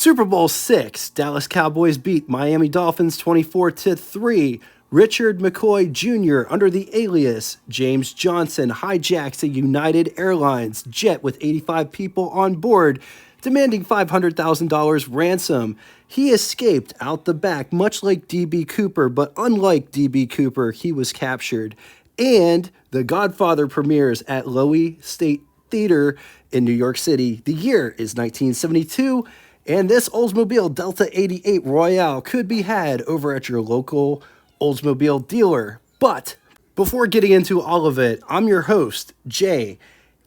Super Bowl VI, Dallas Cowboys beat Miami Dolphins 24-3. Richard McCoy Jr., under the alias James Johnson, hijacks a United Airlines jet with 85 people on board, demanding $500,000 ransom. He escaped out the back, much like D.B. Cooper, but unlike D.B. Cooper, he was captured. And The Godfather premieres at Loewy State Theater in New York City. The year is 1972, and this Oldsmobile Delta 88 Royale could be had over at your local Oldsmobile dealer. But before getting into all of it, I'm your host, Jay.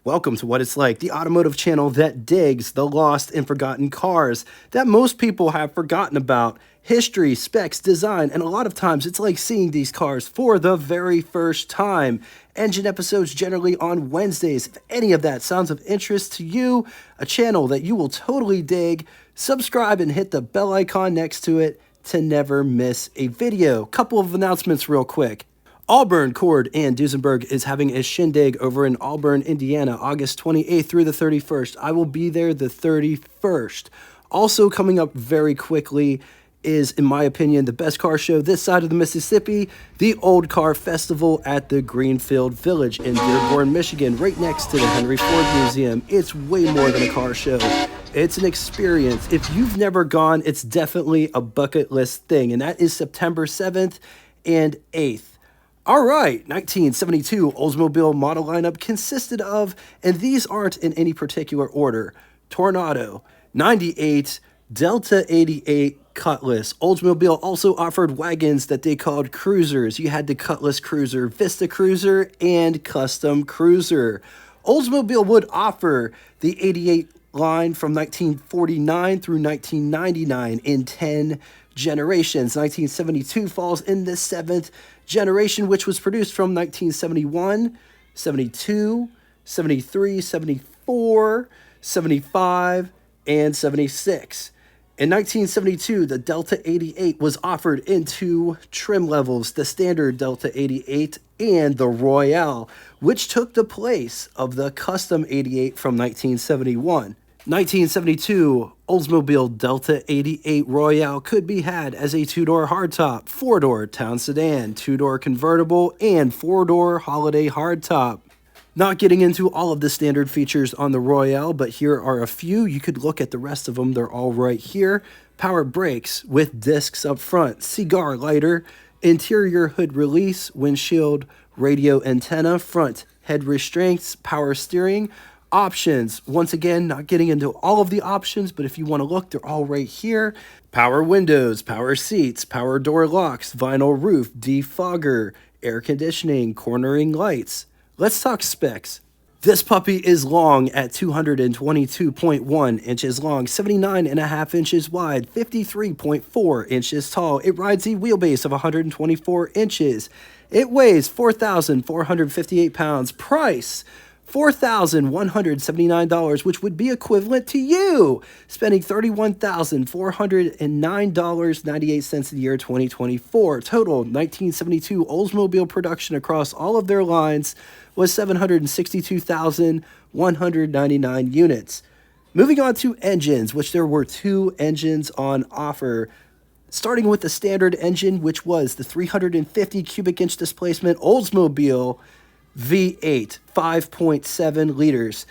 Welcome to What It's Like, the automotive channel that digs the lost and forgotten cars that most people have forgotten about. History, specs, design, and a lot of times it's like seeing these cars for the very first time. Engine episodes generally on Wednesdays. If any of that sounds of interest to you, a channel that you will totally dig, subscribe and hit the bell icon next to it to never miss a video. Couple of announcements real quick. Auburn, Cord, and Duesenberg is having a shindig over in Auburn, Indiana, August 28th through the 31st. I will be there the 31st. Also coming up very quickly is, in my opinion, the best car show this side of the Mississippi, the Old Car Festival at the Greenfield Village in Dearborn, Michigan, right next to the Henry Ford Museum. It's way more than a car show. It's an experience. If you've never gone, it's definitely a bucket list thing, and that is September 7th and 8th. All right, 1972 Oldsmobile model lineup consisted of, and these aren't in any particular order, Tornado, 98, Delta 88, Cutlass. Oldsmobile also offered wagons that they called cruisers. You had the Cutlass Cruiser, Vista Cruiser, and Custom Cruiser. Oldsmobile would offer the 88 line from 1949 through 1999 in 10 generations. 1972 falls in the 7th generation, which was produced from 1971, 72, 73, 74, 75, and 76. In 1972, the Delta 88 was offered in two trim levels, the standard Delta 88 and the Royale, which took the place of the custom 88 from 1971. 1972 Oldsmobile Delta 88 Royale could be had as a two-door hardtop, four-door town sedan, two-door convertible, and four-door holiday hardtop. Not getting into all of the standard features on the Royale, but here are a few. You could look at the rest of them. They're all right here. Power brakes with discs up front, cigar lighter, interior hood release, windshield, radio antenna, front head restraints, power steering. Options, once again, not getting into all of the options, but if you want to look, they're all right here. Power windows, power seats, power door locks, vinyl roof, defogger, air conditioning, cornering lights. Let's talk specs. This puppy is long at 222.1 inches long, 79.5 inches wide, 53.4 inches tall. It rides a wheelbase of 124 inches. It weighs 4,458 pounds. Price, $4,179, which would be equivalent to you spending $31,409.98 in the year 2024. Total 1972 Oldsmobile production across all of their lines was 762,199 units. Moving on to engines, which there were two engines on offer. Starting with the standard engine, which was the 350 cubic inch displacement Oldsmobile V8, 5.7 liters.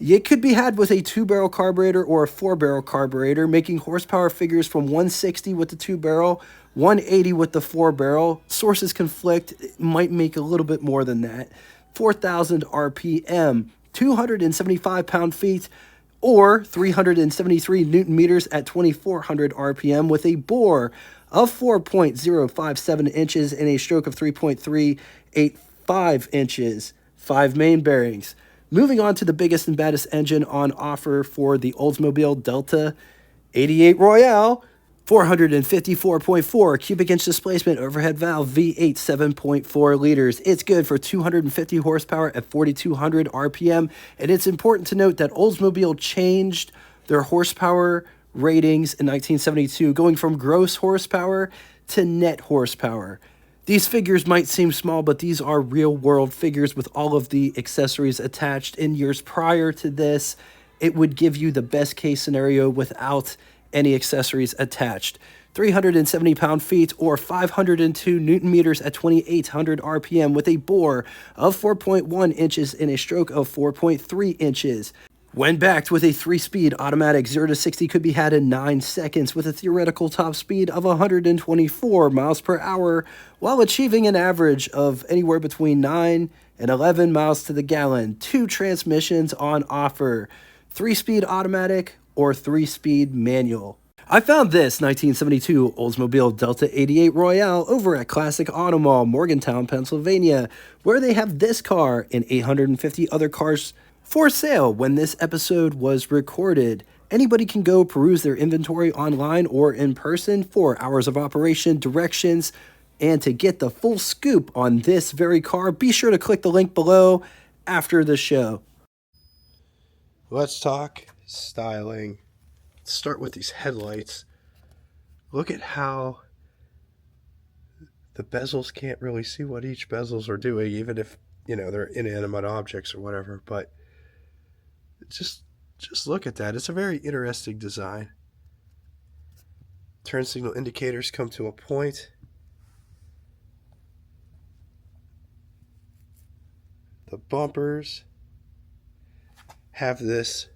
It could be had with a 2-barrel carburetor or a 4-barrel carburetor, making horsepower figures from 160 with the 2-barrel, 180 with the 4-barrel. Sources conflict. It might make a little bit more than that. 4,000 RPM, 275 pound-feet, or 373 newton meters at 2,400 RPM with a bore of 4.057 inches and a stroke of 3.385 inches, 5 main bearings. Moving on to the biggest and baddest engine on offer for the Oldsmobile Delta 88 Royale, 454.4 cubic inch displacement overhead valve V8, 7.4 liters. It's good for 250 horsepower at 4,200 RPM. And it's important to note that Oldsmobile changed their horsepower ratings in 1972, going from gross horsepower to net horsepower. These figures might seem small, but these are real-world figures with all of the accessories attached. In years prior to this, it would give you the best case scenario without any accessories attached. 370 pound-feet or 502 newton meters at 2,800 RPM with a bore of 4.1 inches and a stroke of 4.3 inches. When backed with a 3-speed automatic, 0 to 60 could be had in 9 seconds with a theoretical top speed of 124 miles per hour while achieving an average of anywhere between 9 and 11 miles to the gallon. 2 transmissions on offer, 3-speed automatic or 3-speed manual. I found this 1972 Oldsmobile Delta 88 Royale over at Classic Auto Mall, Morgantown, Pennsylvania, where they have this car and 850 other cars for sale when this episode was recorded. Anybody can go peruse their inventory online or in person for hours of operation, directions, and to get the full scoop on this very car, be sure to click the link below after the show. Let's talk styling. Let's start with these headlights. Look at how the bezels can't really see what each bezels are doing, even if, they're inanimate objects or whatever, but just look at that. It's a very interesting design. Turn signal indicators come to a point. The bumpers have this,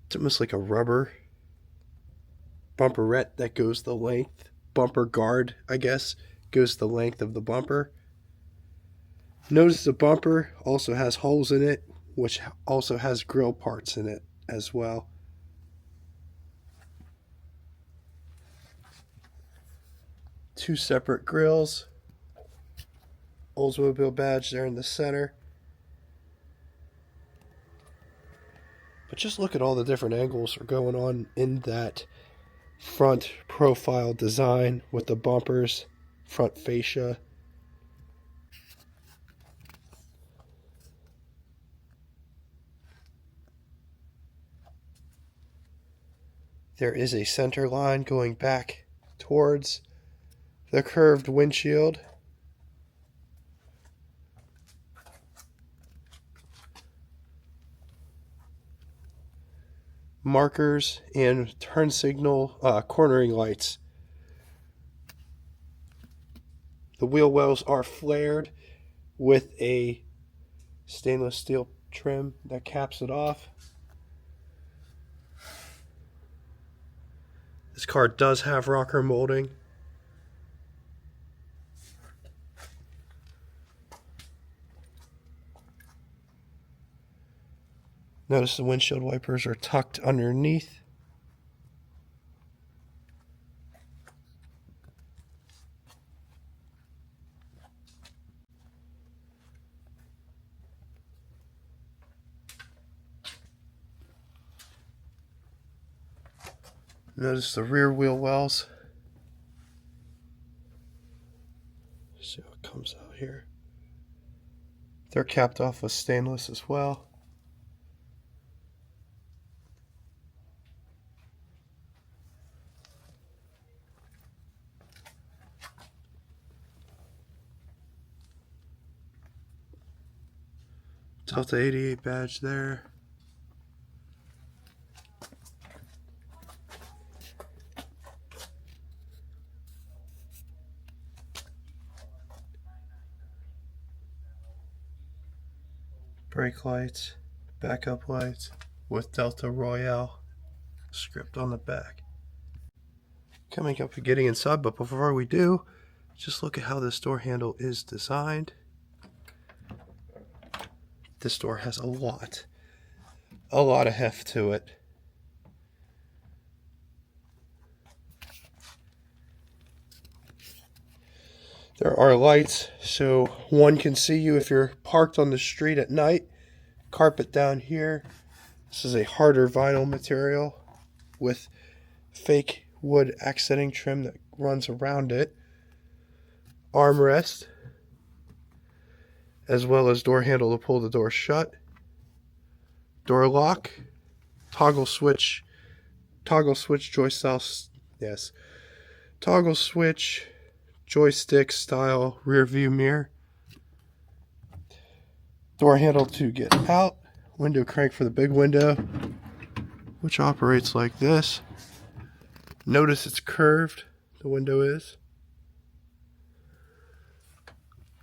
it's almost like a rubber bumperette that goes the length. Bumper guard, I guess, goes the length of the bumper. Notice the bumper also has holes in it, which also has grill parts in it as well. Two separate grills. Oldsmobile badge there in the center. But just look at all the different angles that are going on in that front profile design with the bumpers, front fascia. There is a center line going back towards the curved windshield. Markers and turn signal cornering lights. The wheel wells are flared with a stainless steel trim that caps it off. This car does have rocker molding. Notice the windshield wipers are tucked underneath. Notice the rear wheel wells. See what comes out here. They're capped off with stainless as well. Delta 88 badge there. Brake lights, backup lights with Delta Royale script on the back. Coming up and getting inside, but before we do, just look at how this door handle is designed. This door has a lot of heft to it. There are lights so one can see you if you're parked on the street at night. Carpet down here. This is a harder vinyl material with fake wood accenting trim that runs around it. Armrest, as well as door handle to pull the door shut. Door lock, toggle switch joystick style rear view mirror. Door handle to get out. Window crank for the big window. which operates like this. Notice it's curved, the window is.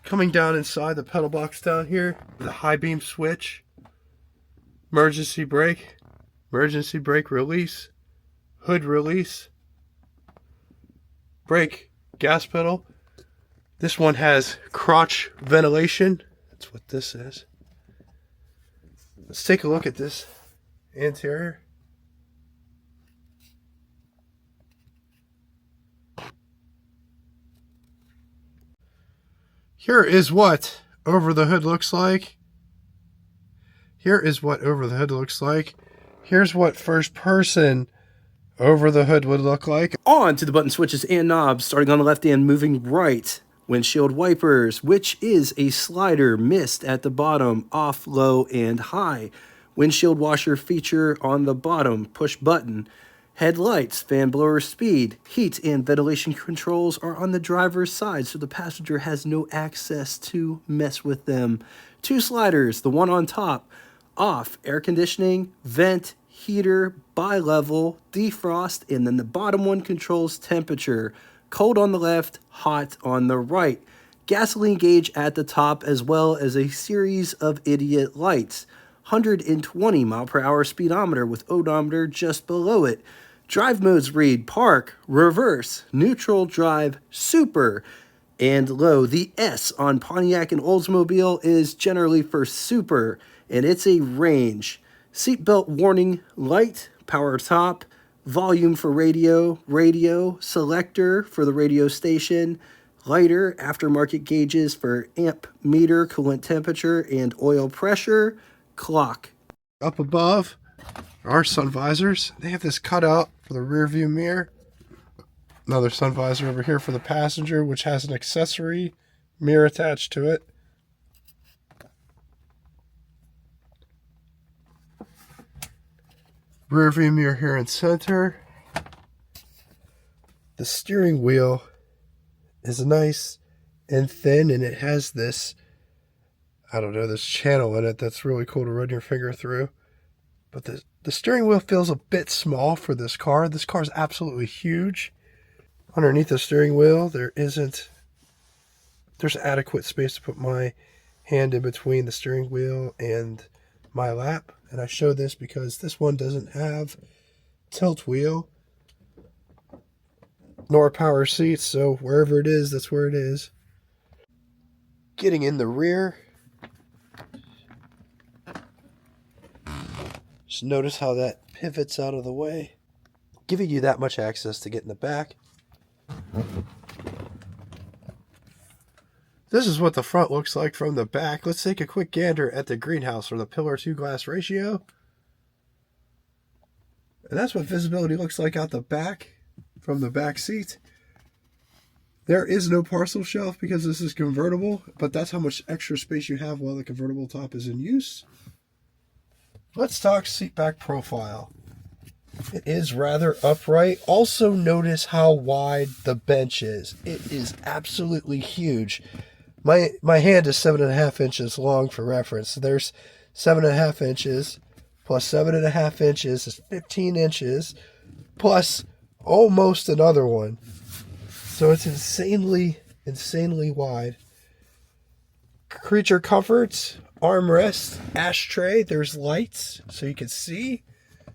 Coming down inside the pedal box down here, the high beam switch, emergency brake release, hood release, brake, gas pedal. This one has crotch ventilation. That's what this is. Let's take a look at this interior. Here is what over the hood looks like. Here's what first person over the hood would look like. On to the button switches and knobs, starting on the left and moving right. Windshield wipers, which is a slider, mist at the bottom, off, low, and high. Windshield washer feature on the bottom, push button. Headlights, fan blower speed, heat and ventilation controls are on the driver's side, so the passenger has no access to mess with them. 2 sliders, the one on top, off, air conditioning, vent, heater, bi-level, defrost, and then the bottom one controls temperature. Cold on the left, hot on the right. Gasoline gauge at the top, as well as a series of idiot lights. 120 mile per hour speedometer with odometer just below it. Drive modes read park, reverse, neutral drive, super, and low. The S on Pontiac and Oldsmobile is generally for super, and it's a range. Seatbelt warning light, power top, volume for radio, selector for the radio station, lighter, aftermarket gauges for amp meter, coolant temperature, and oil pressure, clock. Up above are sun visors. They have this cutout for the rear view mirror. Another sun visor over here for the passenger, which has an accessory mirror attached to it. Rear view mirror here in center. The steering wheel is nice and thin, and it has this, I don't know, this channel in it that's really cool to run your finger through. But the steering wheel feels a bit small for this car. This car is absolutely huge. Underneath the steering wheel, there's adequate space to put my hand in between the steering wheel and my lap. And I show this because this one doesn't have tilt wheel nor power seats, so wherever it is, that's where it is. Getting in the rear, just notice how that pivots out of the way, giving you that much access to get in the back. This is what the front looks like from the back. Let's take a quick gander at the greenhouse or the pillar to glass ratio. And that's what visibility looks like out the back from the back seat. There is no parcel shelf because this is convertible, but that's how much extra space you have while the convertible top is in use. Let's talk seat back profile. It is rather upright. Also notice how wide the bench is. It is absolutely huge. My hand is 7.5 inches long for reference. So there's 7.5 inches plus 7.5 inches is 15 inches plus almost another one. So it's insanely wide. Creature comforts, armrest, ashtray. There's lights so you can see.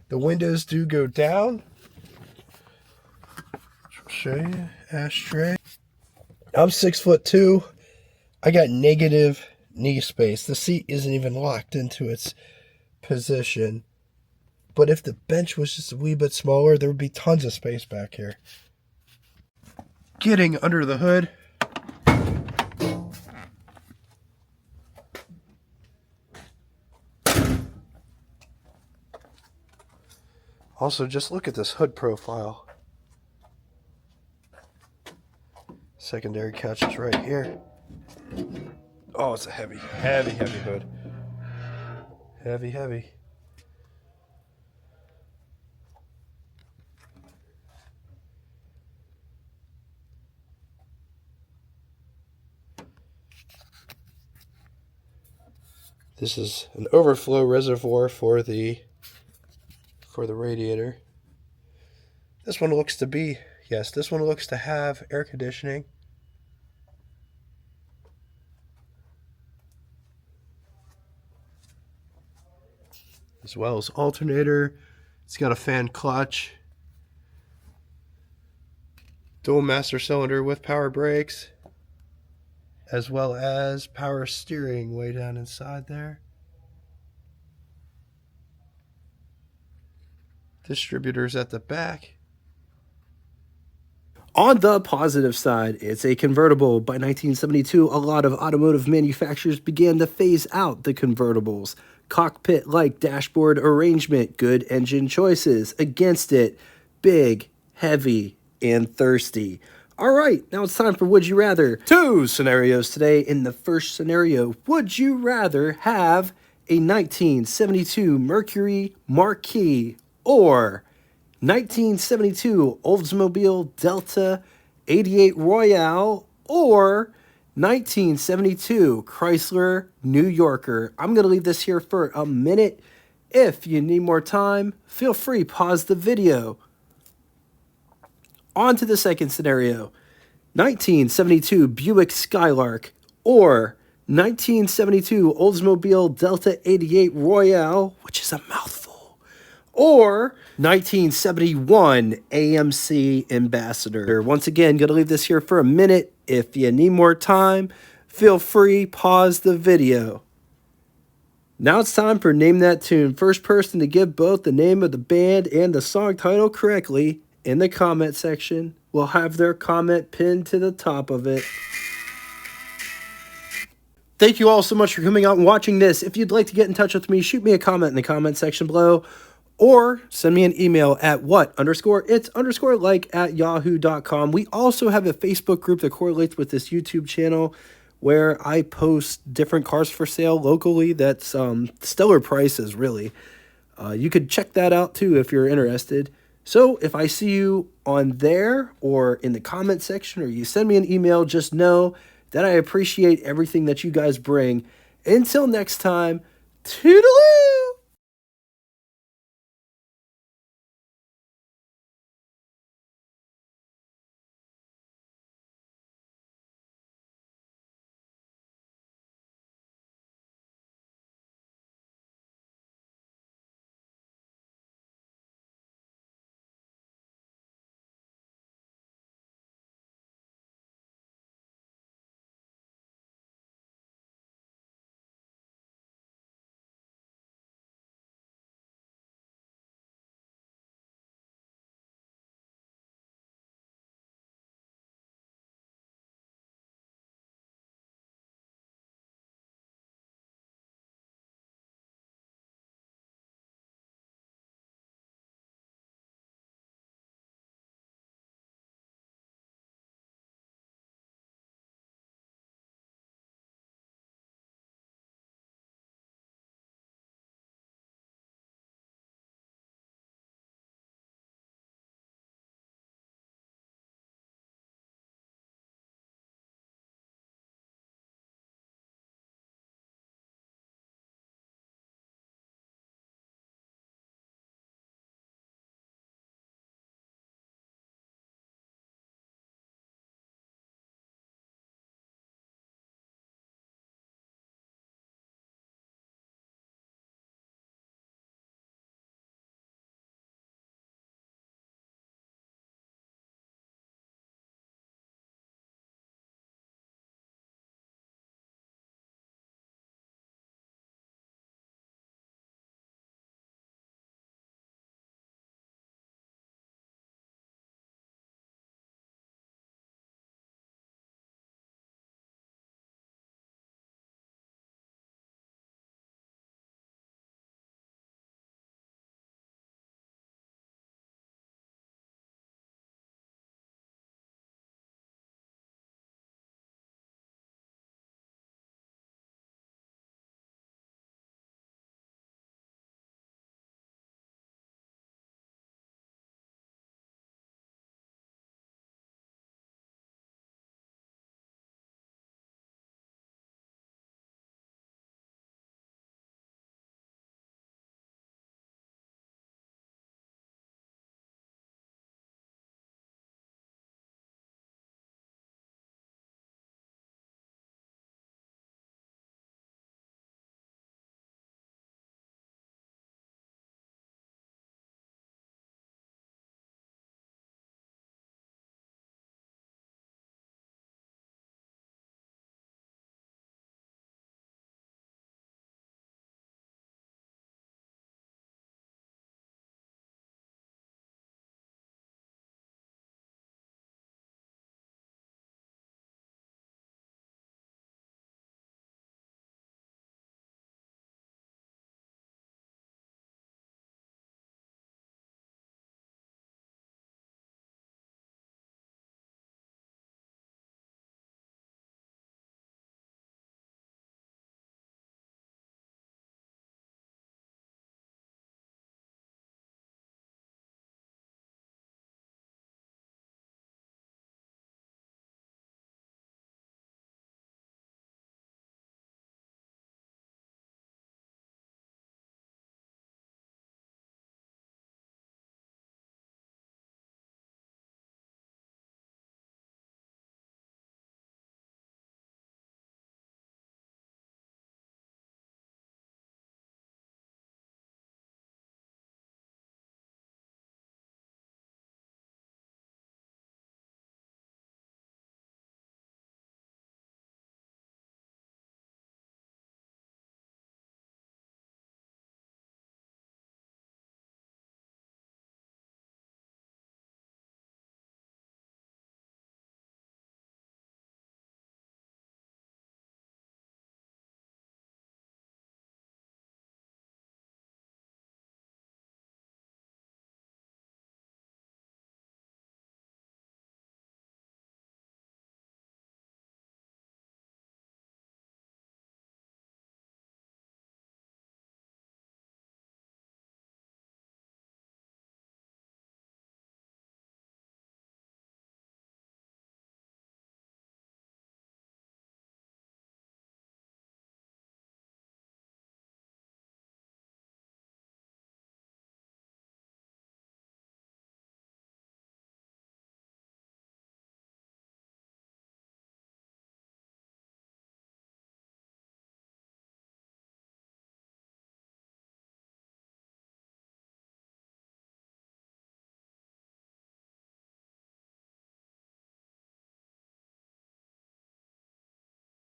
The windows do go down. I'll show you. Ashtray. I'm 6'2". I got negative knee space. The seat isn't even locked into its position. But if the bench was just a wee bit smaller, there would be tons of space back here. Getting under the hood. Also, just look at this hood profile. Secondary couch is right here. Oh, it's a heavy hood. Heavy. This is an overflow reservoir for the for the radiator. This one looks to be, yes, this one looks to have air conditioning. As well as alternator. It's got a fan clutch. Dual master cylinder with power brakes. As well as power steering way down inside there. Distributors at the back. On the positive side, it's a convertible. By 1972, a lot of automotive manufacturers began to phase out the convertibles. Cockpit-like dashboard arrangement, good engine choices. Against it, big, heavy, and thirsty. All right, now it's time for Would You Rather. 2 scenarios today. In the first scenario, would you rather have a 1972 Mercury Marquis or 1972 Oldsmobile Delta 88 Royale or 1972 Chrysler New Yorker? I'm going to leave this here for a minute. If you need more time, feel free, pause the video. On to the second scenario. 1972 Buick Skylark or 1972 Oldsmobile Delta 88 Royale, which is a mouthful, or 1971 AMC Ambassador. Once again, going to leave this here for a minute. If you need more time, feel free, pause the video. Now it's time for Name That Tune. First person to give both the name of the band and the song title correctly in the comment section will have their comment pinned to the top of it. Thank you all so much for coming out and watching this. If you'd like to get in touch with me, shoot me a comment in the comment section below or send me an email at what_it's_like@yahoo.com. We also have a Facebook group that correlates with this YouTube channel where I post different cars for sale locally. That's stellar prices, really. You could check that out too if you're interested. So if I see you on there or in the comment section or you send me an email, just know that I appreciate everything that you guys bring. Until next time, toodaloo!